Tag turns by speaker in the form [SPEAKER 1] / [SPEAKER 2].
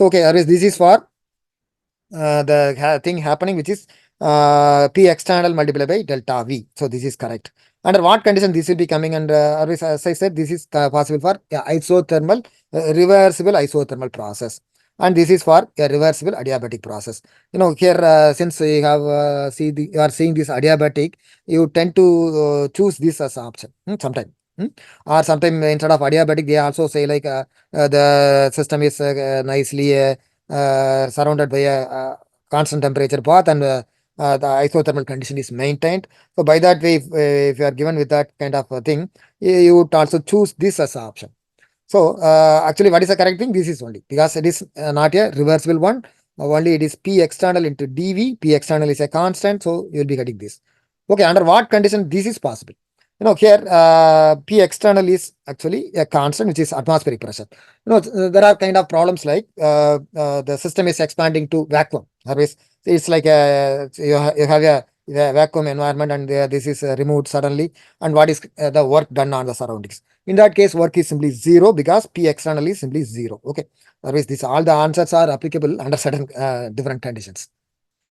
[SPEAKER 1] So okay, otherwise this is for the thing happening, which is P external multiplied by delta V. So this is correct. Under what condition this will be coming? And always, as I said, this is possible for isothermal, reversible isothermal process. And this is for a reversible adiabatic process. Here, since you have you are seeing this adiabatic, you tend to choose this as option sometime. Or sometime instead of adiabatic, they also say like the system is nicely surrounded by a constant temperature path, and the isothermal condition is maintained. So by that way, if you are given with that kind of a thing, you would also choose this as an option. So actually, what is the correct thing? This is only because it is not a reversible one. Only it is P external into dV. P external is a constant, so you will be getting this. Okay, under what condition this is possible? Here P external is actually a constant, which is atmospheric pressure. There are kind of problems like the system is expanding to vacuum. Otherwise, it's like you have a vacuum environment, and this is removed suddenly. And what is the work done on the surroundings? In that case, work is simply zero because P external is simply zero. Okay. Otherwise, all the answers are applicable under certain different conditions.